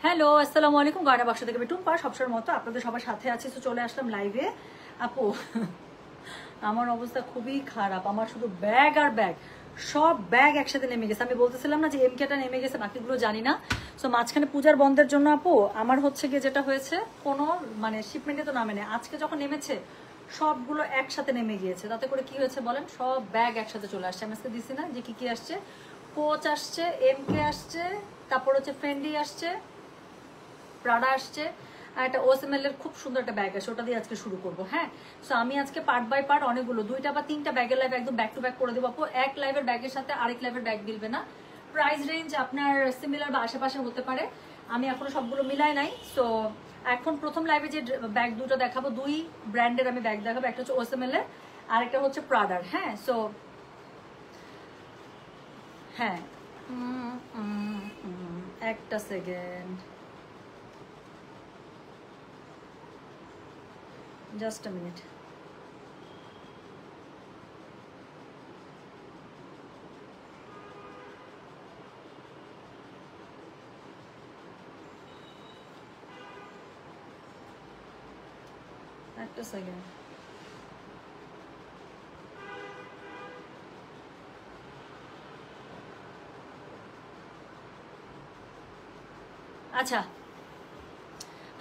Hello, আসসালামু আলাইকুম। গয়না বাক্স থেকে আমি টুম্পা, সবসময়ের মতো আপনাদের সবার সাথে আছি। তো চলে আসলাম লাইভে। আপু আমার অবস্থা খুবই খারাপ, আমার শুধু ব্যাগ আর ব্যাগ, সব ব্যাগ একসাথে নেমে গেছে। আমি বলতেছিলাম না যে এমকেটা নেমে গেছে, বাকিগুলো জানি না। সো মাঝখানে পূজার বন্ধের জন্য আপু আমার হচ্ছে গিয়ে যেটা হয়েছে, কোনো মানে শিপমেন্টে তো নামে নেই। আজকে যখন নেমেছে সবগুলো একসাথে নেমে গিয়েছে। তাতে করে কি হয়েছে বলেন, সব ব্যাগ একসাথে চলে আসছে। আমি আজকে দিছি না যে কি কি আসছে। কোচ আসছে, এমকে আসছে, তারপর হচ্ছে ফ্রেন্ডলি আসছে, প্রাডা আসছে, আর একটা ওএসএমএল এর খুব সুন্দর একটা ব্যাগ আছে, ওটা দিয়ে আজকে শুরু করবো। হ্যাঁ, সো আমি আজকে পার্ট বাই পার্ট অনেকগুলো 2টা বা 3টা ব্যাগের লাইভ একদম ব্যাক টু ব্যাক করে দেবো আপু। এক লাইভের ব্যাগের সাথে আরেক লাইভের ব্যাগ মিলবে না। প্রাইস রেঞ্জ আপনার সিমিলার বা আশেপাশে হতে পারে, আমি এখনো সবগুলো মিলাই নাই। সো এখন প্রথম লাইভে যে ব্যাগ দুটো দেখাবো, 2 ব্র্যান্ডের আমি ব্যাগ দেখাবো। একটা হচ্ছে ওএসএমএল এর আর একটা হচ্ছে প্রাডার। হ্যাঁ, সো হ্যাঁ, একটা সেকেন্ড, জাস্ট আ মিনিট। একটা সেকেন্ড। আচ্ছা,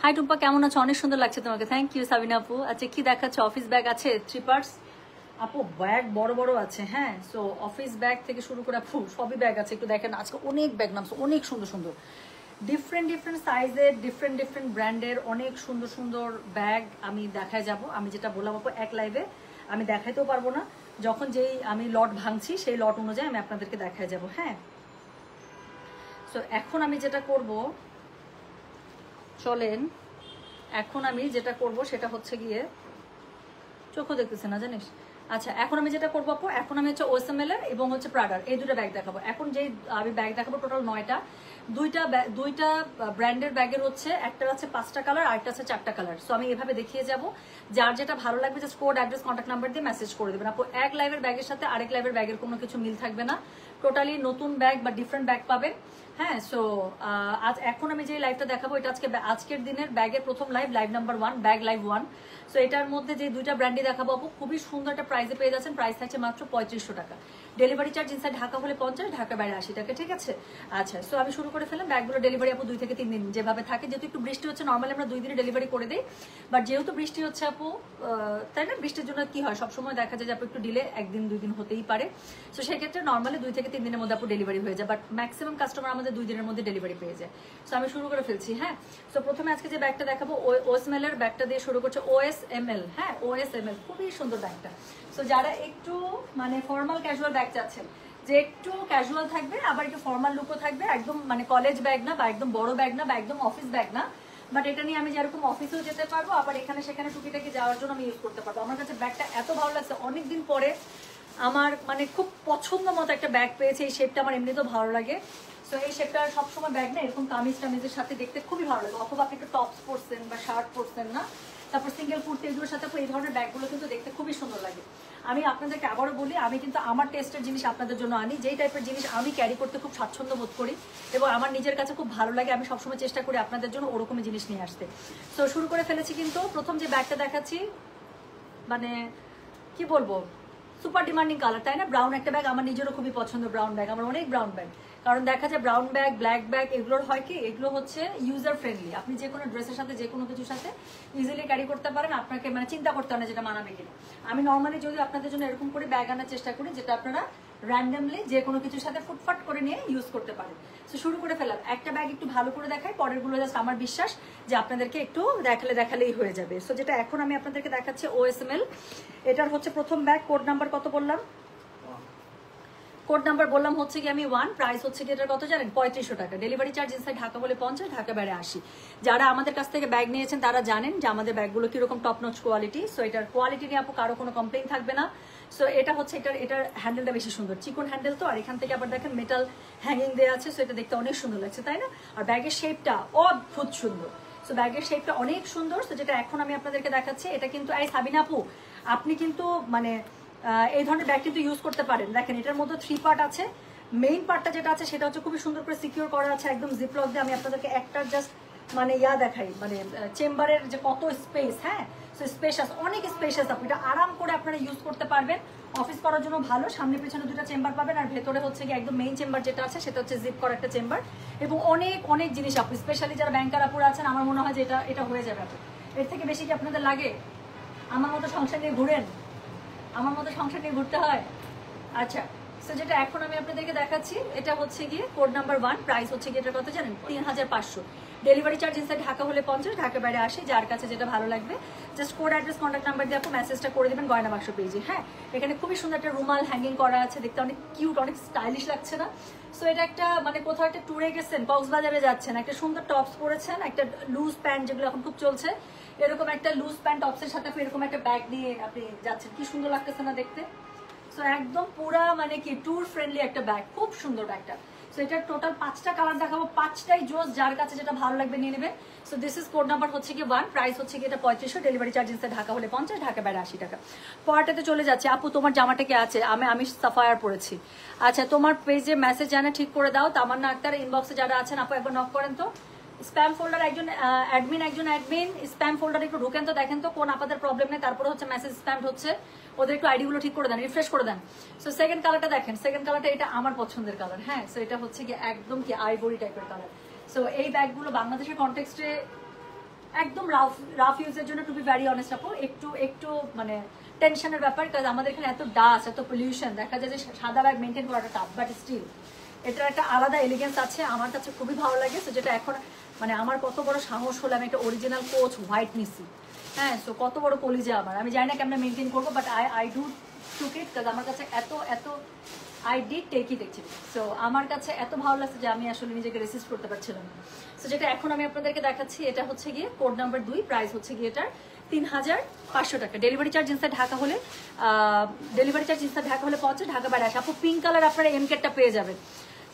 হাই টুম্পা, কেমন আছো? অনেক সুন্দর লাগছে তোমাকে, থ্যাংক ইউ সাবিনা আপু। আচ্ছা, কি দেখাচ্ছে? অফিস ব্যাগ আছে, 3 পার্টস আপু, ব্যাগ বড় বড় আছে। হ্যাঁ, সো অফিস ব্যাগ থেকে শুরু করে আপু সবই ব্যাগ আছে। একটু দেখেন, আজকে অনেক ব্যাগ নামছে, অনেক সুন্দর সুন্দর, ডিফারেন্ট ডিফারেন্ট সাইজের, ডিফারেন্ট ডিফারেন্ট ব্র্যান্ডের অনেক সুন্দর সুন্দর ব্যাগ আমি দেখায় যাব। আমি যেটা বললাম আপু, এক লাইভে আমি দেখাইতেও পারবো না, যখন যেই আমি লট ভাঙছি সেই লট অনুযায়ী আমি আপনাদেরকে দেখায় যাব। হ্যাঁ, সো এখন আমি যেটা করব, চলেন এখন আমি যেটা করব সেটা হচ্ছে গিয়ে, চোখও দেখতেছে না জানিস। আচ্ছা, এখন আমি যেটা করবো আপু, এখন আমি হচ্ছে ওএসএমএল এর এবং হচ্ছে প্রাডার এই দুটো ব্যাগ দেখাবো। এখন যে আমি ব্যাগ দেখাবো টোটাল 9টা, দুইটা ব্র্যান্ডের ব্যাগের হচ্ছে, একটা আছে 5টা কালার আর একটা আছে 4টা কালার। সো আমি এভাবে দেখিয়ে যাব, যার যেটা ভালো লাগবে just code, address, contact number দিয়ে মেসেজ করে দেবেন আপু। এক লাইভের ব্যাগের সাথে আরেক লাইভের ব্যাগের কোনো কিছু মিল থাকবে না, টোটালি নতুন ব্যাগ বা ডিফারেন্ট ব্যাগ পাবেন। হ্যাঁ, সো আজ এখন আমি যে লাইভটা দেখাবো এটা আজকের দিনের ব্যাগের প্রথম live, live number 1, bag live 1। So এটার মধ্যে যে দুইটা ব্র্যান্ডই দেখাবো আপু, খুবই সুন্দর একটা প্রাইসে পেয়ে যাচ্ছেন। প্রাইস থাকছে মাত্র 3500 টাকা। ডেলিভারি চার্জ ইনসাইড ঢাকা হলে 50, ঢাকার বাইরে 80 টাকা। ঠিক আছে, আচ্ছা, সো আমি শুরু করে ফেললাম। ব্যাগগুলো ডেলিভারি আপু 2 থেকে 3 দিন যেভাবে থাকে, যেহেতু একটু বৃষ্টি হচ্ছে, নর্মালি আমরা 2 দিনে ডেলিভারি করে দিই, বাট যেহেতু বৃষ্টি হচ্ছে আপু, তাই না, বৃষ্টির জন্য কি হয় সবসময় দেখা যায় যে আপু একটু ডিলে 1 দিন 2 দিন হতেই পারে। সো সেক্ষেত্রে নর্মালি 2 থেকে 3 দিনের মধ্যে আপু ডেলিভারি হয়ে যায়, বাট ম্যাক্সিমাম কাস্টমার আমাদের 2 দিনের মধ্যে ডেলিভারি পেয়ে যায়। সো আমি শুরু করে ফেলছি। হ্যাঁ, সো প্রথমে আজকে যে ব্যাগটা দেখাবো, ওএসএমএল এর ব্যাগটা দিয়ে শুরু করছে। ওএসএমএল, হ্যাঁ, ওএসএমএল, খুবই সুন্দর ব্যাগটা। সো যারা একটু মানে ফর্মাল ক্যাজুয়াল ব্যাগ চাচ্ছেন, যে একটু ক্যাজুয়াল থাকবে আবার একটু ফর্মাল লুকও থাকবে, একদম মানে কলেজ ব্যাগ না, বা একদম বড় ব্যাগ না, বা একদম অফিস ব্যাগ না, বাট এটা নিয়ে আমি যেরকম অফিসেও যেতে পারবো, আবার এখানে সেখানে টুকিটাকি যাওয়ার জন্য আমি ইউজ করতে পারবো। আমার কাছে ব্যাগটা এত ভালো লাগছে, অনেকদিন পরে আমার মানে খুব পছন্দ মতো একটা ব্যাগ পেয়েছে। এই শেপটা আমার এমনিতেও ভালো লাগে। সো এই শেপটা সবসময় ব্যাগ না এরকম কামিজ টামিজের সাথে দেখতে খুবই ভালো লাগে, অথবা আপনি একটু টপস পরছেন বা শার্ট পরছেন না, তারপর সিঙ্গেল কুর্তি, এগুলোর সাথে এই ধরনের ব্যাগগুলো কিন্তু দেখতে খুবই সুন্দর লাগে। আমি আপনাদেরকে আবারও বলি, আমি কিন্তু আমার টেস্টের জিনিস আপনাদের জন্য আনি, যেই টাইপের জিনিস আমি ক্যারি করতে খুব স্বাচ্ছন্দ্য বোধ করি এবং আমার নিজের কাছে খুব ভালো লাগে, আমি সবসময় চেষ্টা করি আপনাদের জন্য ওরকমই জিনিস নিয়ে আসতে। সো শুরু করে ফেলেছি কিন্তু। প্রথম যে ব্যাগটা দেখাচ্ছি, মানে কি বলবো, সুপার ডিমান্ডিং কালার, তাই না? ব্রাউন একটা ব্যাগ, আমার নিজেরও খুবই পছন্দ ব্রাউন ব্যাগ, আমার অনেক ব্রাউন ব্যাগ। কারণ দেখা যায় ব্রাউন ব্যাগ, ব্ল্যাক ব্যাগ, এগুলোর হয় কি, এগুলো হচ্ছে ইউজার ফ্রেন্ডলি, আপনি যে কোনো ড্রেসের সাথে যে কোনো কিছুর সাথে ইজিলি ক্যারি করতে পারেন, আপনাকে মানে চিন্তা করতে হয় না যেটা মানাবে কিনা। আমি নর্মালি যদি আপনাদের জন্য এরকম করে ব্যাগ আনার চেষ্টা করি, যেটা আপনারা র্যান্ডামলি যে কোনো কিছুর সাথে ফুটফাট করে নিয়ে ইউজ করতে পারেন। তো শুরু করে ফেলাম, একটা ব্যাগ একটু ভালো করে দেখাই, পরের গুলো জাস্ট আমার বিশ্বাস যে আপনাদেরকে একটু দেখালেই হয়ে যাবে। সো যেটা এখন আমি আপনাদেরকে দেখাচ্ছি ওএসএমএল, এটার হচ্ছে প্রথম ব্যাগ। কোড নাম্বার কত বললাম? কোড নাম্বার বললাম হচ্ছে কি আমি 1। প্রাইস হচ্ছে কি এটার কত জানেন? 3500 টাকা। ডেলিভারি চার্জ ইনসাইড ঢাকা বলে 50, ঢাকা বাইরে 80। যারা আমাদের কাছ থেকে ব্যাগ নিয়েছেন তারা জানেন যে আমাদের ব্যাগগুলো কিরকম টপ নচ কোয়ালিটি। সো এটার কোয়ালিটি নিয়ে আপু কারো কোনো কমপ্লেইন থাকবে না। সো এটা হচ্ছে এটার হ্যান্ডেলটা বেশি সুন্দর, চিকন হ্যান্ডেল তো, আর এখান থেকে আবার দেখেন মেটাল হ্যাঙ্গিং দেওয়া আছে। সো এটা দেখতে অনেক সুন্দর লাগছে, তাই না? আর ব্যাগের শেপটা অদ্ভুত সুন্দর। সো ব্যাগের শেপটা অনেক সুন্দর। সো যেটা এখন আমি আপনাদেরকে দেখাচ্ছি, এটা কিন্তু এই সাবিনা আপু, আপনি কিন্তু মানে এই ধরনের ব্যাগ কিন্তু ইউজ করতে পারেন। দেখেন এটার মধ্যে 3 পার্ট আছে, মেইন পার্টটা যেটা আছে সেটা হচ্ছে খুবই সুন্দর করে সিকিউর করা আছে একদম জিপলক দিয়ে। আমি আপনাদেরকে একটা জাস্ট মানে দেখাই, মানে চেম্বারের যে কত স্পেস, হ্যাঁ সো স্পেশাস, অনেক স্পেশাস। আপনি এটা আরাম করে আপনারা ইউজ করতে পারবেন, অফিস করার জন্য ভালো। সামনে পেছনে দুটো চেম্বার পাবেন, আর ভেতরে হচ্ছে কি একদম মেইন চেম্বার যেটা আছে সেটা হচ্ছে জিপ করা একটা চেম্বার, এবং অনেক অনেক জিনিস আপনি স্পেশালি যারা ব্যাংকার আপুরা আছেন, আমার মনে হয় যে এটা হয়ে যাবে। এর থেকে বেশি কি আপনাদের লাগে? আমার মতো সংসার নিয়ে ঘুরেন, আমার মতো সংসার নিয়ে ঘুরতে হয়। আচ্ছা, সো যেটা এখন আমি আপনাদেরকে দেখাচ্ছি এটা হচ্ছে গিয়ে কোড নাম্বার 1, প্রাইস হচ্ছে গিয়ে এটার কত জানেন? 3500। ডেলিভারি চার্জ ইনসাইড ঢাকা হলে 50, ঢাকা বাইরে 80। যার কাছে যেটা ভালো লাগবে just code address contact number দিয়ে আপনি মেসেজটা করে দেবেন গয়না বাক্স পেজে। হ্যাঁ, এখানে খুবই সুন্দর একটা রুমাল হ্যাঙ্গিং করা আছে, দেখতে অনেক কিউট, অনেক স্টাইলিশ লাগছে না? সো এটা একটা মানে কোথাও একটা ট্যুরে গেছেন, কক্সবাজারে যাচ্ছেন, একটা সুন্দর টপস পরেছেন, একটা লুজ প্যান্ট যেগুলো এখন খুব চলছে, এরকম একটা লুজ প্যান্ট টপসের সাথে আপনি এরকম একটা ব্যাগ নিয়ে আপনি যাচ্ছেন, কি সুন্দর লাগতেছে না দেখতে? সো একদম পুরা মানে কি ট্যুর ফ্রেন্ডলি একটা ব্যাগ, খুব সুন্দর ব্যাগটা। সো এটার টোটাল 5টা কালার দেখাবো, 5টাই জোস, যার কাছে যেটা ভালো লাগবে নিয়ে নেবেন। So this is code number হচ্ছে কি 1, প্রাইস হচ্ছে কি এটা 3500, ডেলিভারি চার্জ ইনসাইড ঢাকা হলে 50, ঢাকা বাইরে 80 টাকা। পরটাতে চলে যাচ্ছে। আপু তোমার জামাটা কি আছে? আমি সাফায়ার পরেছি। আচ্ছা, তোমার পেজে মেসেজ জানা ঠিক করে দাও। তামান্না আক্তার ইনবক্সে যারা আছেন আপু একবার নক করেন তো। স্প্যাম ফোল্ডার একজন অ্যাডমিন স্প্যাম ফোল্ডার একটু ঢুকেন তো, দেখেন তো কোন আপনাদের প্রবলেম নেই। তারপরে হচ্ছে মেসেজ স্প্যাম হচ্ছে, ওদের একটু আইডি গুলো ঠিক করে দেন, রিফ্রেশ করে দেন। সো সেকেন্ড কালারটা দেখেন, সেকেন্ড কালারটা এটা আমার পছন্দের কালার। হ্যাঁ, সো এটা হচ্ছে কি একদম কি আইভরি টাইপের কালার। সো এই ব্যাগগুলো বাংলাদেশের কনটেক্সটে একদম রাফ ইউজের জন্য, টু বি ভ্যারি অনেস্ট আপু, একটু মানে টেনশনের ব্যাপার, কারণ আমাদের এখানে এত ডাস্ট, এত পলিউশন, দেখা যায় যে সাদা ব্যাগ মেনটেন করাটা টাফ, বাট স্টিল এটার একটা আলাদা এলিগেন্স আছে, আমার কাছে খুবই ভালো লাগে। সো যেটা এখন মানে আমার কত বড় সাহস হলে আমি একটা অরিজিনাল কোচ হোয়াইট নিছি। হ্যাঁ, সো কত বড় কলিজা আমার, আমি জানি না কেমন মেনটেন করবো, but I do took it, কারণ আমার কাছে এত I did take it actually. So আমার কাছে এত ভালো লাগছে যে আমি আসলে নিজেকে রেসিস্ট করতে পারছিলাম না। সো যেটা এখন আমি আপনাদেরকে দেখাচ্ছি এটা হচ্ছে গিয়ে কোড নাম্বার 2, প্রাইস হচ্ছে গিয়ে এটার 3500 টাকা। ডেলিভারি চার্জ ইনসাইড ঢাকা হলে 50, ঢাকা বাইরে 80। আপু পিঙ্ক কালার আপনারা এমকেটটা পেয়ে যাবেন।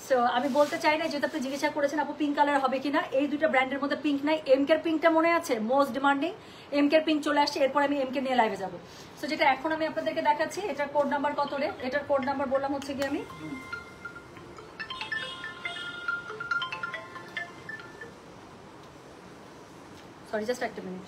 সো আমি বলতে চাই না, যেহেতু আপনি জিজ্ঞাসা করেছেন আপু পিঙ্ক কালার হবে কিনা, এই দুটো ব্র্যান্ডের মধ্যে পিঙ্ক নাই। এমকের পিঙ্কটা মনে আছে মোস্ট ডিমান্ডিং, এমকের পিঙ্ক চলে আসছে, এরপর আমি এমকে নিয়ে লাইভে যাবো। সো যেটা এখন আমি আপনাদেরকে দেখাচ্ছি এটার কোড নাম্বার কত রে? এটার কোড নাম্বার বললাম হচ্ছে কি আমি সরি জাস্ট একটা মিনিট।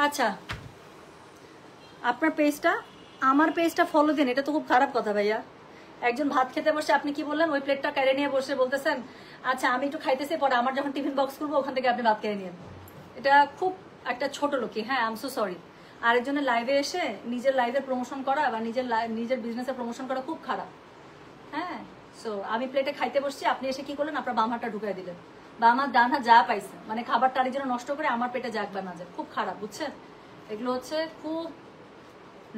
আচ্ছা, আপনার পেজটা আমার পেজটা ফলো দিন, এটা তো খুব খারাপ কথা ভাইয়া। একজন ভাত খেতে বসে আপনি কি বললেন, ওই প্লেটটা কেড়ে নিয়ে বসে বলতেছেন আচ্ছা আমি একটু খাইতেছি, পরে আমার যখন টিফিন বক্স করবো ওখান থেকে আপনি ভাত কেড়ে নিন। এটা খুব একটা ছোট লোকই। হ্যাঁ, আই এম সো সরি। আরেকজনের লাইভে এসে নিজের লাইভের প্রমোশন করা বা নিজের বিজনেসের প্রমোশন করা খুব খারাপ। হ্যাঁ, সো আমি প্লেটে খাইতে বসছি, আপনি এসে কি করলেন, আপনার বাম হাতটা ঢুকাই দিলেন, বা আমার ডান হাত যা পাইছে মানে খাবারটা আরেকজন নষ্ট করে আমার পেটে যাক বা না যাক, খুব খারাপ, বুঝছেন? এগুলো হচ্ছে খুব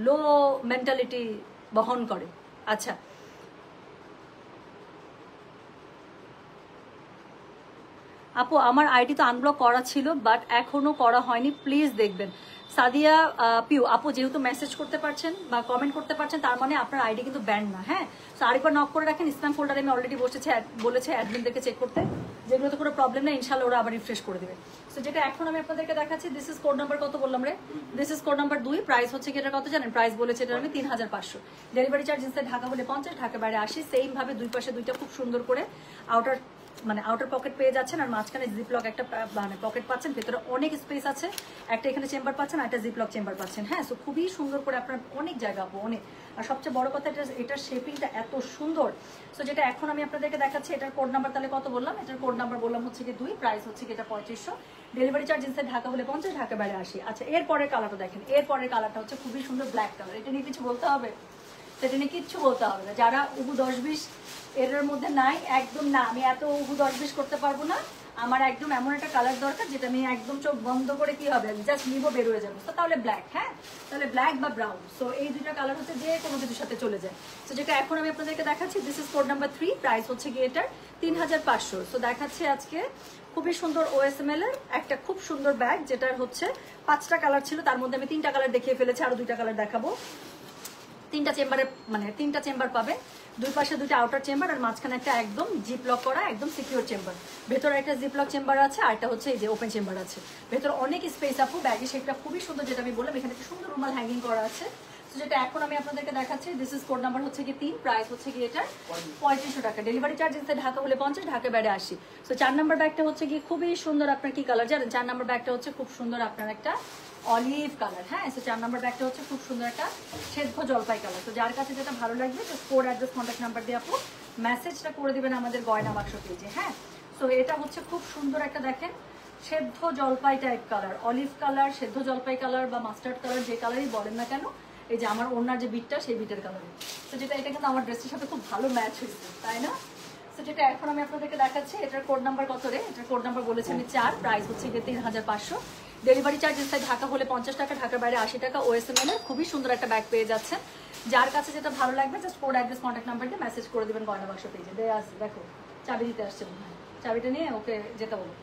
লো মেন্টালিটি বহন করে। আচ্ছা, আপু আমার আইডি তো আনব্লক করা ছিল, বাট এখনো করা হয়নি, প্লিজ দেখবেন। সাদিয়া পিউ আপু, যেহেতু মেসেজ করতে পারছেন বা কমেন্ট করতে পারছেন, তার মানে আপনার আইডি কিন্তু ব্যান্ড না। হ্যাঁ, তো আরেকবার নক করে রাখেন। স্প্যাম ফোল্ডারে আমি অলরেডি বলেছে অ্যাডমিনদেরকে চেক করতে, যেগুলোতে কোনো প্রবলেম নেই, ইনশাল্লাহ ওরা আবার রিফ্রেশ করে দেবে। সো যেটা এখন আমি আপনাদেরকে দেখাচ্ছি, দিস ইজ কোড নাম্বার কত বললাম রে? This is code number 2, price হচ্ছে কি এটা কত জানেন? প্রাইস বলেছে এটা আমি 3500। ডেলিভারি চার্জ ইনসাইড ঢাকা হলে 50, ঢাকা বাইরে 80। সেম ভাবে দুই পাশে দুইটা খুব সুন্দর করে আউটার পকেট পেয়ে যাচ্ছেন, আর মাঝখানে জিপলক একটা মানে পকেট পাচ্ছেন, ভেতরে অনেক স্পেস আছে, একটা এখানে চেম্বার পাচ্ছেন, একটা জিপলক চেম্বার পাচ্ছেন। হ্যাঁ, সো খুবই সুন্দর করে আপনার অনেক জায়গা পাবো, অনেক। আর সবচেয়ে বড় কথা এটার শেপিংটা এত সুন্দর। সো যেটা এখন আমি আপনাদেরকে দেখাচ্ছি এটার কোড নাম্বার তাহলে কত বললাম? এটার কোড নাম্বার বললাম হচ্ছে কি 2, প্রাইস হচ্ছে কি এটা 3500। ডেলিভারি চার্জ ইনসাইড ঢাকা হলে 50, ঢাকা বাইরে 80। আচ্ছা, এরপরের কালারটা দেখেন, এরপরের কালারটা হচ্ছে খুবই সুন্দর ব্ল্যাক কালার। এটা নিয়ে কিছু বলতে হবে? সেটা নিয়ে কিচ্ছু বলতে হবে না। যারা উবু 10-20 এর মধ্যে নাই, একদম না, আমি এত উবু 10-20 করতে পারবো না, আমার একদম এমন একটা কালার দরকার যেটা আমি একদম চোখ বন্ধ করে কি হবে জাস্ট নিবো বের হয়ে যাবো, তো তাহলে ব্ল্যাক, হ্যাঁ তাহলে ব্ল্যাক বা ব্রাউন। সো এই দুইটা কালার হচ্ছে যে কোনো কিছুর সাথে চলে যায়। তো যেটা এখন আমি আপনাদেরকে দেখাচ্ছি, this is code number 3, price হচ্ছে গিয়ে এটার 3500। সো দেখাচ্ছি আজকে খুবই সুন্দর OSML এর একটা খুব সুন্দর ব্যাগ, যেটার হচ্ছে 5টা কালার ছিল, তার মধ্যে আমি 3টা কালার দেখিয়ে ফেলেছি, আরো 2টা কালার দেখাবো। 3টা চেম্বারে মানে 3টা চেম্বার পাবে, দুই পাশে 2টা আউটার চেম্বার আর মাঝখানে একটা একদম জিপ লক করা একদম সিকিউর চেম্বার। ভেতরে একটা জিপ লক চেম্বার আছে আর একটা হচ্ছে এই যে ওপেন চেম্বার আছে। ভেতরে অনেক স্পেস আপু, ব্যাগের শেপটা খুবই সুন্দর, যেটা আমি বললাম এখানে একটা সুন্দর রুমাল হ্যাঙ্গিং করা আছে। তো যেটা এখন আমি আপনাদেরকে দেখাচ্ছি, দিস ইজ কোড নাম্বার হচ্ছে কি 3, প্রাইস হচ্ছে কি এটা 3500 টাকা। ডেলিভারি চার্জ ইনসাইড ঢাকা হলে 50, ঢাকা বাইরে 80। সো 4 নাম্বার ব্যাগটা হচ্ছে কি খুবই সুন্দর, আপনার কি কালার জানেন? 4 নাম্বার ব্যাগটা হচ্ছে খুব সুন্দর আপনার একটা অলিভ কালার, হ্যাঁ। সো 4 নাম্বার ব্যাগটা হচ্ছে খুব সুন্দর একটা সেদ্ধ জলপাই কালার। তো যার কাছে যেটা ভালো লাগবে তো কোড অ্যাড্রেস কন্ট্যাক্ট নাম্বার দিয়ে আপু মেসেজটা করে দিবেন আমাদের গয়না বাক্স পেজে, হ্যাঁ। তো এটা হচ্ছে খুব সুন্দর একটা দেখেন সেদ্ধ জলপাই টাইপ কালার, অলিভ কালার, সেদ্ধ জলপাই কালার বা মাস্টার্ড কালার, যে কালারই বলেন না কেন, এই যে আমার ওনার যে বিটটা সেই বিটের কালারে। তো যেটা এটা কিন্তু আমার ড্রেসের সাথে খুব ভালো ম্যাচ হয়েছে, তাই না? তো যেটা এখন আমি আপনাদেরকে দেখাচ্ছি, এটার কোড নাম্বার কত রে? এটার কোড নাম্বার বলেছি আমি 4, প্রাইস হচ্ছে গিয়ে 3500। ডেলিভারি চার্জ ইনসাইড ঢাকা হলে 50 টাকা, ঢাকার বাইরে 80 টাকা। OSML এর খুবই সুন্দর একটা ব্যাগ পেয়ে যাচ্ছে। যার কাছে যেটা ভালো লাগবে just code address contact number দিয়ে মেসেজ করে দিবেন গয়না বাক্স পেজে। দেয়া আছে, দেখো চাবি দিতে আসছে মনে হয়, চাবিটা নিয়ে ওকে যেতে বলো।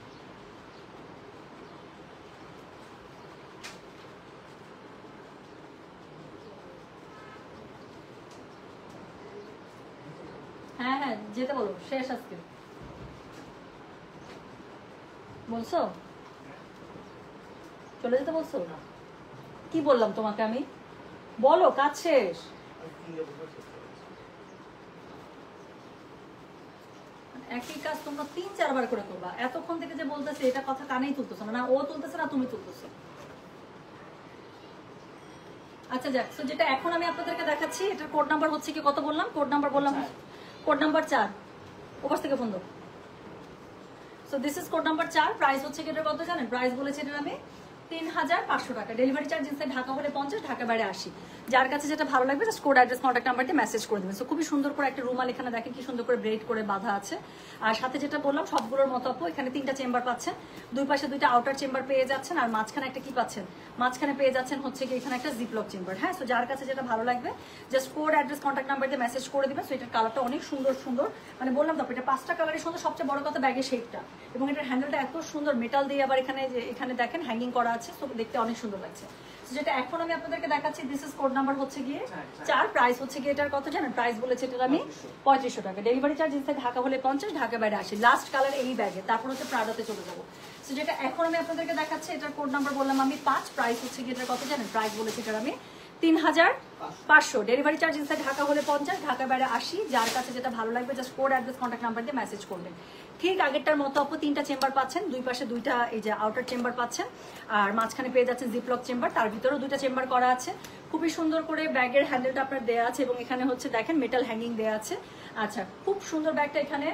হ্যাঁ হ্যাঁ যেতে বলো, শেষ আজকে বলছো, চলে যেতে বলছো। কি বললাম তোমাকে আমি? বলো কাজ শেষ। একই কাজ তোমরা 3-4 বার করে করবা, এতক্ষণ থেকে যে বলতেছে এটা কথা কানেই তুলতেছো না, না ও তুলতেছে না তুমি তুলতেছো। আচ্ছা যাক, তো যেটা এখন আমি আপনাদেরকে দেখাচ্ছি এটার কোড নাম্বার হচ্ছে কি কত বললাম? কোড নাম্বার বললাম কোড নাম্বার 4, ওপাশ থেকে ফোন দাও। So this is code number 4, price হচ্ছে কি এটার কত জানেন? প্রাইস বলেছি এটার আমি 3500 টাকা। ডেলিভারি চার্জ ইনসাইড ঢাকা হলে 50, ঢাকা বাইরে 80। যার কাছে যেটা ভালো লাগবে just code address contact number দিয়ে মেসেজ করে দেবেন। সো খুবই সুন্দর করে একটা রুমাল এখানে দেখেন কি সুন্দর করে ব্রেড করে বাঁধা আছে। আর সাথে যেটা বললাম সবগুলোর মতো আপু এখানে 3টা চেম্বার পাচ্ছেন, দুই পাশে 2টা আউটার চেম্বার পেয়ে যাচ্ছেন আর মাঝখানে একটা কি পাচ্ছেন? মাঝখানে পেয়ে যাচ্ছেন হচ্ছে কি এখানে একটা জিপলক চেম্বার, হ্যাঁ। সো যার কাছে যেটা ভালো লাগবে just code address contact number দিয়ে মেসেজ করে দিবেন। সো এটার কালারটা অনেক সুন্দর সুন্দর, মানে বললাম তো এটা 5টা কালারই সুন্দর, সবচেয়ে বড় কথা ব্যাগের শেপটা এবং এটার হ্যান্ডেলটা এত সুন্দর মেটাল দিয়ে আবার এখানে যে এখানে দেখেন হ্যাঙ্গিং করা আছে, সো দেখতে অনেক সুন্দর লাগছে। যেটা এখন আমি আপনাদেরকে দেখাচ্ছি দিস ইজ কোড নাম্বার হচ্ছে গিয়ে 4, প্রাইস হচ্ছে গিয়ে এটার কত জানেন? প্রাইস বলেছে এটার আমি 3500 টাকা। ডেলিভারি চার্জ ইনসাইড ঢাকা হলে 50, ঢাকা বাইরে 80। লাস্ট কালার এই ব্যাগে, তারপর হচ্ছে প্রাডাতে চলে যাবো। সো যেটা এখন আমি আপনাদেরকে দেখাচ্ছি এটার কোড নাম্বার বললাম আমি 5, প্রাইস হচ্ছে গিয়ে এটার কত জানেন? প্রাইস বলেছে এটার আমি 3500। ডেলিভারি চার্জ ইনসাইড ঢাকা হলে 50, ঢাকা বাইরে 80। যার কাছে যেটা ভালো লাগবে just code address contact number দিয়ে মেসেজ করবেন। ঠিক আগেরটার মতো আপু 3টা চেম্বার পাচ্ছেন, দুই পাশে 2টা এই যে আউটার চেম্বার পাচ্ছেন আর মাঝখানে পেয়ে যাচ্ছেন জিপলক চেম্বার, তার ভিতরেও 2টা চেম্বার করা আছে। খুবই সুন্দর করে ব্যাগের হ্যান্ডেলটা আপনার দেওয়া আছে এবং এখানে হচ্ছে দেখেন মেটাল হ্যাঙ্গিং দেওয়া আছে। আচ্ছা খুব সুন্দর ব্যাগটা, এখানে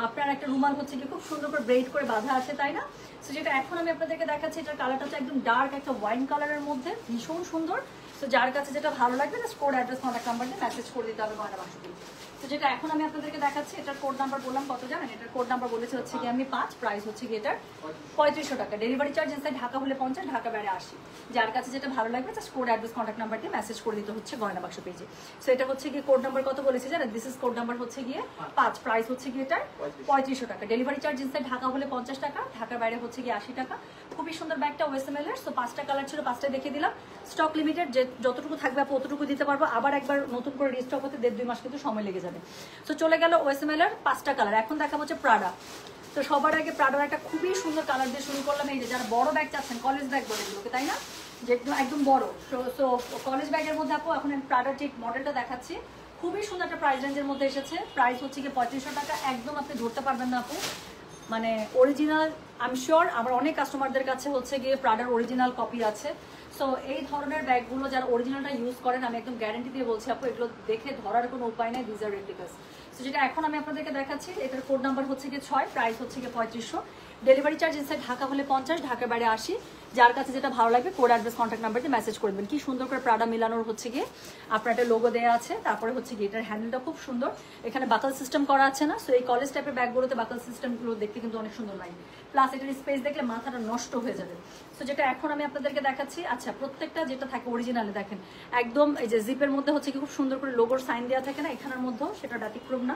আপনার একটা রুমাল হচ্ছে কি খুব সুন্দর করে ব্রেড করে বাঁধা আছে, তাই না? সো যেটা এখন আমি আপনাদেরকে দেখাচ্ছি এটার কালারটা হচ্ছে একদম ডার্ক একটা ওয়াইন কালারের মধ্যে, ভীষণ সুন্দর। তো যার কাছে যেটা ভালো লাগবে just code address contact number দিয়ে মেসেজ করে দিতে হবে গয়না বাক্স পেজে। তো যেটা এখন আমি আপনাদেরকে দেখাচ্ছি এটার কোড নাম্বার বললাম কত জানেন? এটার কোড নাম্বার বলেছে হচ্ছে কি আমি 5, প্রাইস হচ্ছে কি এটার 3500 টাকা। ডেলিভারি চার্জ ইনসাইড ঢাকা হলে 50, ঢাকা বাইরে 80। যার কাছে যেটা ভালো লাগবে just code address contact number দিয়ে মেসেজ করে দিতে হচ্ছে গয়না বাক্স পেজে। সো এটা হচ্ছে গিয়ে কোড নাম্বার কত বলেছে জানেন? দিস ইজ কোড নাম্বার হচ্ছে গিয়ে 5, প্রাইস হচ্ছে গিয়ে এটার 3500 টাকা। ডেলিভারি চার্জ ইনসাইড ঢাকা হলে 50 টাকা, ঢাকার বাইরে হচ্ছে গিয়ে 80 টাকা। খুবই সুন্দর ব্যাগটা OSML এর। সো 5টা কালার ছিল, 5টাই দেখিয়ে দিলাম। স্টক লিমিটেড, যে যতটুকু থাকবে আপু অতটুকু দিতে পারবো, আবার একবার নতুন করে রিস্টক হতে 1.5-2 মাস কিন্তু সময় লেগে যাবে। তো চলে গেল OSML এর 5টা কালার। এখন দেখা হচ্ছে প্রাডা। তো সবার আগে প্রাডার একটা খুবই সুন্দর কালার দিয়ে শুরু করলাম। এই যে যারা বড় ব্যাগ চাচ্ছেন, কলেজ ব্যাগ বলে এগুলোকে, তাই না? যেগুলো একদম বড়, সো কলেজ ব্যাগের মধ্যে আপু এখন আমি প্রাডার যে মডেলটা দেখাচ্ছি খুবই সুন্দর একটা প্রাইস রেঞ্জের মধ্যে এসেছে। প্রাইস হচ্ছে কি 3500 টাকা। একদম আপনি ধরতে পারবেন না আপু, মানে অরিজিনাল। আমি শিওর আমার অনেক কাস্টমারদের কাছে হচ্ছে গিয়ে প্রাডার অরিজিনাল কপি আছে। সো এই ধরনের ব্যাগগুলো যারা অরিজিনালটা ইউজ করেন আমি একদম গ্যারান্টি দিয়ে বলছি আপু, এগুলো দেখে ধরার কোনো উপায় নেই, দিজ আর রেপ্লিকাস। সো যেটা এখন আমি আপনাদেরকে দেখাচ্ছি এটার কোড নাম্বার হচ্ছে গিয়ে 6, প্রাইস হচ্ছে গিয়ে 3500। ডেলিভারি চার্জ ইনসাইড ঢাকা হলে 50, ঢাকার বাইরে 80। যার কাছে যেটা ভালো লাগবে কোড অ্যাড্রেস কন্ট্যাক্ট নাম্বার দিয়ে মেসেজ করে দেবেন। কি সুন্দর করে প্রাডা মিলানোর হচ্ছে গিয়ে আপনার একটা লোগো দেওয়া আছে, তারপরে হচ্ছে গিয়ে এটার হ্যান্ডেলটা খুব সুন্দর, এখানে বাকল সিস্টেম করা আছে না। সো এই কলেজ টাইপের ব্যাগগুলোতে বাকল সিস্টেমগুলো দেখতে কিন্তু অনেক সুন্দর লাগে, প্লাস এটার স্পেস দেখলে মাথাটা নষ্ট হয়ে যাবে। সো যেটা এখন আমি আপনাদেরকে দেখাচ্ছি, আচ্ছা প্রত্যেকটা যেটা থাকে অরিজিনালে দেখেন একদম এই যে জিপের মধ্যে হচ্ছে কি খুব সুন্দর করে লোগোর সাইন দেওয়া থাকে না, এখানের মধ্যেও সেটা ব্যতিক্রম না,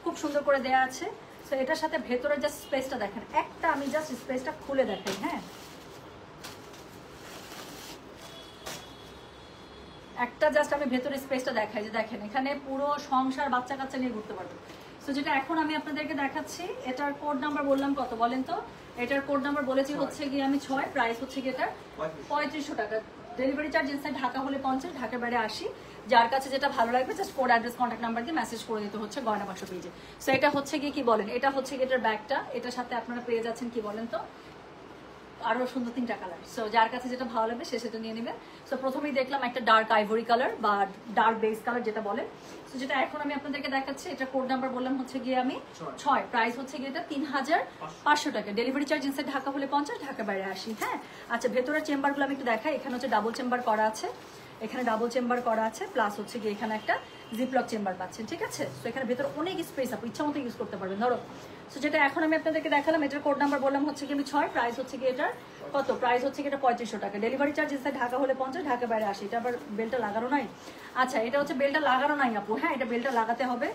খুব সুন্দর করে দেওয়া আছে। সো এটার সাথে ভেতরের জাস্ট স্পেসটা দেখেন, একটা আমি জাস্ট স্পেসটা খুলে দেখাই, হ্যাঁ একটা জাস্ট আমি ভেতরের স্পেসটা দেখাই, যে দেখেন এখানে পুরো সংসার বাচ্চা কাচ্চা নিয়ে ঘুরতে পারবে। সো যেটা এখন আমি আপনাদেরকে দেখাচ্ছি, এটার কোড নাম্বার বললাম কত বলেন তো? এটার কোড নাম্বার বলেছি হচ্ছে গিয়ে আমি 6, প্রাইস হচ্ছে গিয়ে এটার 3500 টাকা। ডেলিভারি চার্জ ইনসাইড ঢাকা হলে 50, ঢাকার বাইরে 80। যার কাছে যেটা ভালো লাগবে just code address contact number দিয়ে মেসেজ করে দিতে হচ্ছে গয়না বাক্স পেজে। সো এটা হচ্ছে গিয়ে কি বলেন, এটা হচ্ছে গিয়ে এটার ব্যাগটা, এটার সাথে আপনারা পেয়ে যাচ্ছেন কি বলেন তো আরো সুন্দর 3টা কালার। সো যার কাছে যেটা ভালো লাগবে সে সেটা নিয়ে নেবে। সো প্রথমেই দেখলাম একটা ডার্ক আইভরি কালার বা ডার্ক বেস কালার যেটা বলে। সো যেটা এখন আমি আপনাদেরকে দেখাচ্ছি, এটা কোড নাম্বার বললাম হচ্ছে গিয়ে আমি 6, প্রাইস হচ্ছে গিয়ে এটা 3500 টাকা। ডেলিভারি চার্জ ইনসাইড ঢাকা হলে 50, ঢাকা বাইরে 80। হ্যাঁ আচ্ছা, ভেতরের চেম্বারগুলো আমি একটু দেখাই। এখানে হচ্ছে ডাবল চেম্বার করা আছে, এখানে ডাবল চেম্বার করা আছে, প্লাস হচ্ছে গিয়ে এখানে একটা জিপলক চেম্বার পাচ্ছেন, ঠিক আছে। সো এখানে ভেতরে অনেক স্পেস, আপনি ইচ্ছা মতো ইউজ করতে পারবেন। ধরো সো যেটা এখন আমি আপনাদেরকে দেখালাম, এটার কোড নাম্বার বললাম হচ্ছে কি আমি 6, প্রাইস হচ্ছে কি এটার কত? প্রাইস হচ্ছে কি এটা 3500 টাকা। ডেলিভারি চার্জ ইনসাইড ঢাকা হলে 50, ঢাকা বাইরে 80। এটা আবার বেলটা লাগানো নাই। আচ্ছা এটা হচ্ছে বেলটা লাগানো নাই আপু, হ্যাঁ এটা বেলটা লাগাতে হবে।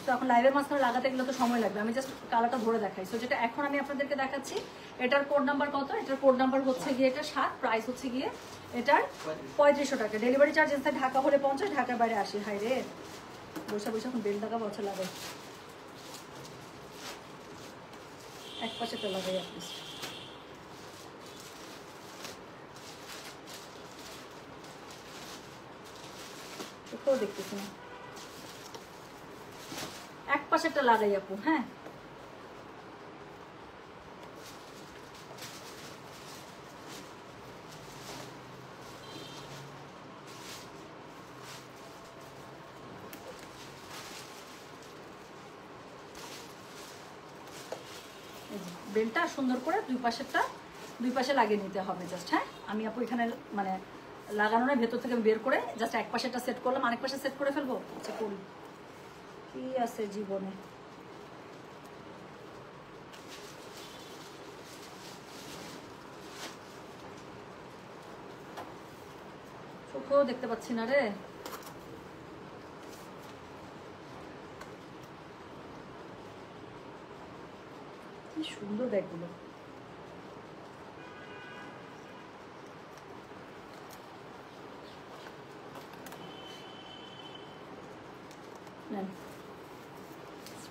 তো এখন লাইভের মাঝখানে লাগাতে গেলে তো সময় লাগবে, আমি জাস্ট কালারটা ধরে দেখাই। সো যেটা এখন আমি আপনাদেরকে দেখাচ্ছি, এটার কোড নাম্বার কত? এটার কোড নাম্বার হচ্ছে গিয়ে এটা 7, প্রাইস হচ্ছে গিয়ে এটার 3500 টাকা। ডেলিভারি চার্জ ইনসাইড ঢাকা হলে 50, ঢাকার বাইরে 80। হাই রে বসে বসে এখন বেল লাগাবো, আচ্ছা লাগাই, এক পাশে তো লাগাই আপনি। কোথাও দেখতেছি না, এক পাশেরটা লাগাই আপু। হ্যাঁ বেলটা সুন্দর করে দুই পাশে লাগিয়ে নিতে হবে জাস্ট। হ্যাঁ আমি আপু এখানে মানে লাগানো না, ভেতর থেকে বের করে জাস্ট এক পাশেটা সেট করলাম, আরেক পাশে সেট করে ফেলবো। আচ্ছা করি, কি আছে জীবনে। চোখেও দেখতে পাচ্ছি না রে। কি সুন্দর ব্যাগগুলো।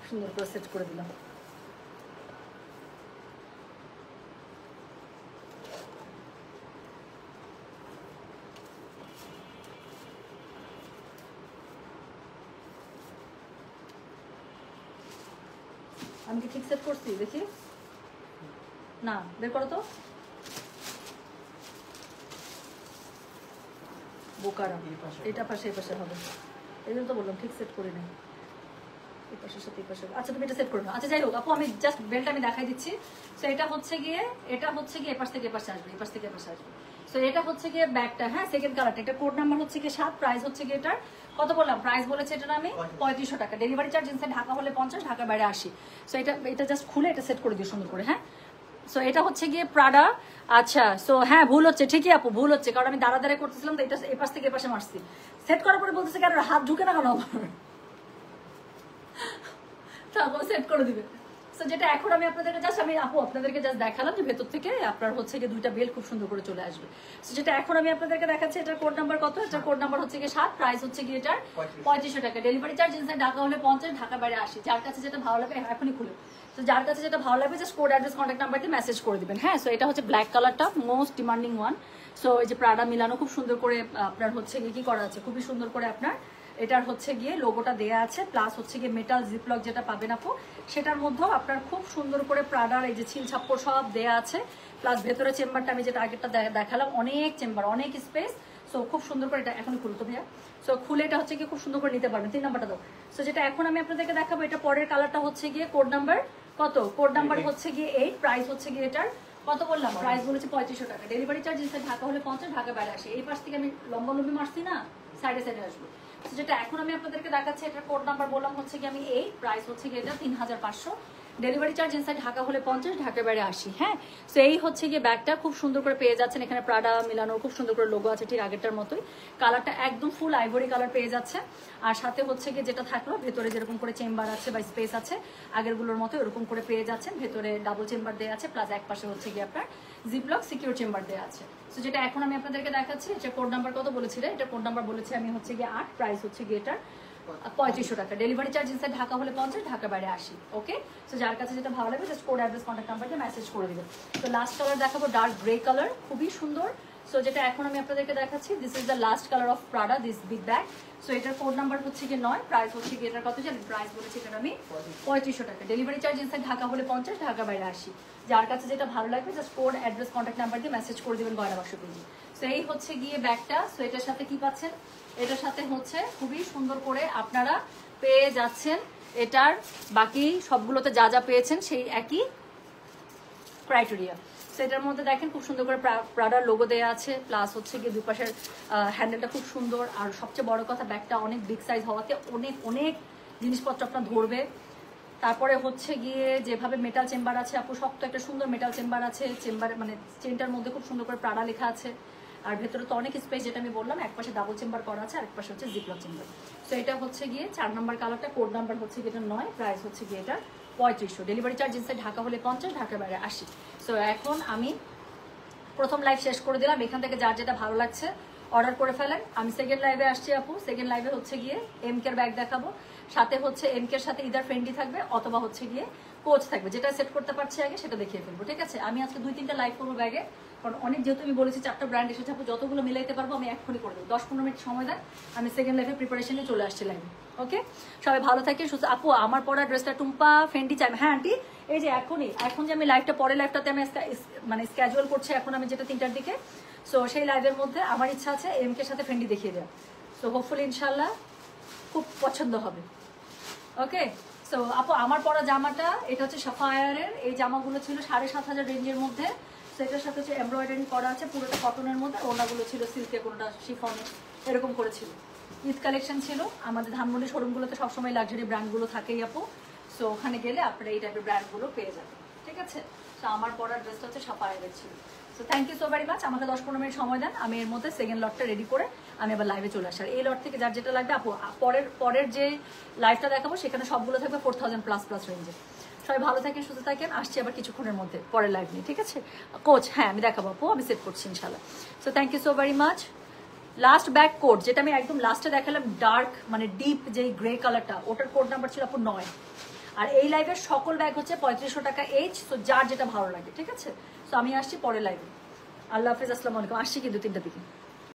সুন্দর করে সেট করে দিলাম। আমি কি ঠিক সেট করছি দেখি? না, বের করো তো। বোকারা, এটা পাশে এই পাশে হবে, এই জন্য তো বললাম ঠিক সেট করে নেই। এই পাশের সাথে এই পাশে, আচ্ছা তুমি এটা সেট করে নাও। আচ্ছা যাই হোক আপু, আমি জাস্ট বেলটা আমি দেখাই দিচ্ছি। সো এটা হচ্ছে গিয়ে এই পাশ থেকে এই পাশে আসবে, এই পাশ থেকে এই পাশে আসবে। সো এটা হচ্ছে গিয়ে ব্যাগটা, হ্যাঁ সেকেন্ড কালারটা। এটা কোড নাম্বার হচ্ছে গিয়ে 7, প্রাইস হচ্ছে গিয়ে এটার কত বললাম? প্রাইস বলেছে এটার আমি 3500 টাকা। ডেলিভারি চার্জ ইনসাইড ঢাকা হলে 50, ঢাকার বাইরে 80। সো এটা জাস্ট খুলে এটা সেট করে দিও সুন্দর করে। হ্যাঁ সো এটা হচ্ছে গিয়ে প্রাডা। আচ্ছা সো হ্যাঁ ভুল হচ্ছে, ঠিকই আপু ভুল হচ্ছে, কারণ আমি দাঁড়ায় করতেছিলাম তো এটা এই পাশ থেকে এই পাশে মারছি। সেট করার পরে বলতেছে কেন হাত ঢুকে না কেন আমার, তারপর সেট করে দিবে। সো যেটা এখন আমি আপনাদেরকে জাস্ট দেখালাম যে ভেতর থেকে আপনার হচ্ছে গিয়ে দুইটা বেল খুব সুন্দর করে চলে আসবে। সো যেটা এখন আমি আপনাদেরকে দেখাচ্ছি, এটার কোড নাম্বার কত? এটার কোড নাম্বার হচ্ছে গিয়ে 7, প্রাইস হচ্ছে গিয়ে এটার 3500 টাকা। ডেলিভারি চার্জ ইনসাইড ঢাকা হলে 50, ঢাকা বাইরে 80। যার কাছে যেটা ভালো লাগে এখনই খুলে, তো যার কাছে যেটা ভালো লাগবে just code address contact number দিয়ে মেসেজ করে দিবেন। হ্যাঁ সো এটা হচ্ছে ব্ল্যাক কালারটা, মোস্ট ডিমান্ডিং ওয়ান। সো এই যে প্রাডা মিলানো খুব সুন্দর করে আপনার হচ্ছে গিয়ে কি করা আছে, খুবই সুন্দর করে আপনার এটার হচ্ছে গিয়ে লোগোটা দেয়া আছে, প্লাস হচ্ছে গিয়ে মেটাল জিপলক যেটা পাবেন আপু সেটার মধ্যেও আপনার খুব সুন্দর করে প্রাডার এই যে ছিল ছাপ্পর সব দেয়া আছে, প্লাস ভেতরে চেম্বারটা আমি যেটা আগেরটা দেখালাম অনেক চেম্বার, অনেক স্পেস। সো খুব সুন্দর করে এটা এখন খুলতো ভাইয়া। সো খুলে এটা হচ্ছে গিয়ে খুব সুন্দর করে নিতে পারবেন। 3 নাম্বারটা দাও। সো যেটা এখন আমি আপনাদেরকে দেখাবো, এটা পরের কালারটা হচ্ছে গিয়ে কোড নাম্বার কত কোড নাম্বার হচ্ছে গিয়ে 8, প্রাইস হচ্ছে গিয়ে এটার কত বললাম, প্রাইস বলেছে 3500 টাকা। ডেলিভারি চার্জ ইনসাইড ঢাকা হলে 50, ঢাকা বাইরে আসে। এই পাশ থেকে আমি লম্বি মারছি না, সাইডে সাইডে আসবো। যেটা এখন আমি আপনাদেরকে দেখাচ্ছি এটার কোড নাম্বার বললাম হচ্ছে কি আমি 8, প্রাইস হচ্ছে গিয়ে এটা 3500, ডেলিভারি চার্জ ইনসাইড ঢাকা হলে 50, ঢাকা বাইরে 80। হ্যাঁ, তো এই হচ্ছে গিয়ে ব্যাগটা খুব সুন্দর করে পেয়ে যাচ্ছেন। এখানে প্রাডা মিলানোর খুব সুন্দর করে লোগো আছে, ঠিক আগেরটার মতোই। কালারটা একদম ফুল আইভরি কালার পেয়ে যাচ্ছে। আর সাথে হচ্ছে গিয়ে যেটা থাকলো ভেতরে যেরকম করে চেম্বার আছে বা স্পেস আছে আগেরগুলোর মতো এরকম করে পেয়ে যাচ্ছেন। ভেতরে ডাবল চেম্বার দেওয়া আছে, প্লাস এক পাশে হচ্ছে গিয়ে আপনার জিপলক সিকিউর চেম্বার দেওয়া আছে। তো যেটা এখন আমি আপনাদেরকে দেখাচ্ছি, এটা কোড নাম্বার কত বলেছিলেন, এটা কোড নাম্বার বলেছি আমি হচ্ছে গিয়ে 8, প্রাইস হচ্ছে গিয়ে এটার 3500 টাকা। ডেলিভারি চার্জ ইনসাইড ঢাকা হলে 50, ঢাকা বাইরে 80। ওকে, তো যার কাছে যেটা ভালো লাগবে জাস্ট কোড অ্যাড্রেস কন্ট্যাক্ট নাম্বারকে মেসেজ করে দিবেন। তো লাস্ট কালার দেখাবো ডার্ক গ্রে কালার, খুবই সুন্দর। সো যেটা এখন আমি আপনাদেরকে দেখাচ্ছি, this is the last colour of Prada, this big bag. So এটার কোড নাম্বার হচ্ছে কি 9, প্রাইস হচ্ছে কি এটার কত জানেন, প্রাইস বলেছি এটার আমি 3500 টাকা। ডেলিভারি চার্জ ইনসাইড ঢাকা হলে 50, ঢাকা বাইরে 80। যার কাছে যেটা ভালো লাগবে just code address contact number দিয়ে মেসেজ করে দিবেন গয়না বাক্স পেজে। সো এই হচ্ছে গিয়ে ব্যাগটা। সো এটার সাথে কি পাচ্ছেন, এটার সাথে হচ্ছে খুবই সুন্দর করে আপনারা পেয়ে যাচ্ছেন এটার বাকি সবগুলোতে যা যা পেয়েছেন সেই একই ক্রাইটেরিয়া। সেটার মধ্যে দেখেন খুব সুন্দর করে প্রাডার লোগো দেওয়া আছে, প্লাস হচ্ছে গিয়ে দুই পাশের হ্যান্ডেলটা খুব সুন্দর। আর সবচেয়ে বড় কথা ব্যাগটা অনেক বিগ সাইজ হওয়াতে অনেক অনেক জিনিসপত্র আপনার ধরবে। তারপরে হচ্ছে গিয়ে যেভাবে মেটাল চেম্বার আছে, আপু শক্ত একটা সুন্দর মেটাল চেম্বার আছে, চেম্বার মানে চেনটার মধ্যে খুব সুন্দর করে প্রাডা লেখা আছে। আর ভেতরে তো অনেক স্পেস, যেটা আমি বললাম এক পাশে ডাবল চেম্বার করা আছে, আরেক পাশে হচ্ছে জিপলক চেম্বার। তো এটা হচ্ছে গিয়ে 4 নম্বর কালারটা, কোড নাম্বার হচ্ছে গিয়ে এটা 9, প্রাইস হচ্ছে গিয়ে এটা 3500। ডেলিভারি চার্জ ইনসাইড ঢাকা হলে 50, ঢাকা বাইরে 80। সো এখন আমি প্রথম লাইভ শেষ করে দিলাম। এখান থেকে যার যেটা ভালো লাগছে অর্ডার করে ফেলেন। আমি সেকেন্ড লাইভে আসছি আপু। সেকেন্ড লাইভে হচ্ছে গিয়ে এমকের ব্যাগ দেখাবো, সাথে হচ্ছে এমকের সাথে ইদার ফ্রেন্ডি থাকবে অথবা হচ্ছে গিয়ে কোচ থাকবে, যেটা সেট করতে পারছি আগে সেটা দেখিয়ে ফেলবো। ঠিক আছে, আমি আজকে 2-3টা লাইভ করবো ব্যাগে, কারণ অনেক যেহেতু আমি বলেছি 4টা ব্র্যান্ড এসেছে আপু, যতগুলো মিলাইতে পারবো আমি এক্ষুনি করে দেবো। 10-15 মিনিট সময় দেন, আমি সেকেন্ড লাইভে প্রিপারেশনে চলে আসছি লাইভে। ওকে, সবাই ভালো থাকে সুস্থ। আপু আমার পরা ড্রেসটা টুম্পা ফ্রেন্ডি চাই। হ্যাঁ আন্টি, এই যে এখন যে আমি লাইভটা পরে লাইভটাতে আমি মানে স্ক্যাজুয়াল করছি এখন আমি যেটা 3টার দিকে। সো সেই লাইভের মধ্যে আমার ইচ্ছা আছে এমকের সাথে ফ্রেন্ডি দেখিয়ে দেওয়া। সো হোপফুলি ইনশাল্লাহ খুব পছন্দ হবে। ওকে, সো আপু আমার পরা জামাটা এটা হচ্ছে সাফায়ারের, এই জামাগুলো ছিল 7500 রেঞ্জের মধ্যে। সেটার সাথে হচ্ছে এমব্রয়ডারি করা আছে, পুরোটা কটনের মধ্যে। ওনাগুলো ছিল সিল্কে, কোনোটা শিফনে, এরকম করেছিল। ঈদ কালেকশন ছিল। আমাদের ধানমন্ডি শোরুমগুলোতে সবসময় লাক্সারি ব্র্যান্ডগুলো থাকেই আপু। সো ওখানে গেলে আপনারা এই টাইপের ব্র্যান্ডগুলো পেয়ে যাবেন। ঠিক আছে, তো আমার পরার ড্রেসটা হচ্ছে সাফায়ারের ছিল। So thank you so very much. আমাকে 10-15 মিনিট সময় দেন, আমি এর মধ্যে সেকেন্ড লটটা রেডি করে আমি আবার লাইভে চলে আসি। আর এই লট থেকে যার যেটা লাগবে আপু পরের যে লাইভটা দেখাবো সেখানে সবগুলো থাকবে 4000+ রেঞ্জে। সবাই ভালো থাকেন, সুস্থ থাকেন। আসছি আবার কিছুক্ষণের মধ্যে পরের লাইভ নিয়ে। ঠিক আছে কোচ, হ্যাঁ আমি দেখাবো আপু, আমি সেট করছি ইনশাল্লাহ। So thank you so very much. Last back code যেটা আমি একদম লাস্টে দেখালাম, ডার্ক মানে ডিপ যেই গ্রে কালারটা, ওটার কোড নাম্বার ছিল আপু 9। আর এই লাইভের সকল ব্যাগ হচ্ছে 3500 টাকা এইচ। তো যার যেটা ভালো লাগে। ঠিক আছে, তো আমি আসছি পরের লাইভে। আল্লাহ হাফিজ, আসসালামু আলাইকুম। আসছি কি 2-3টা দিকে।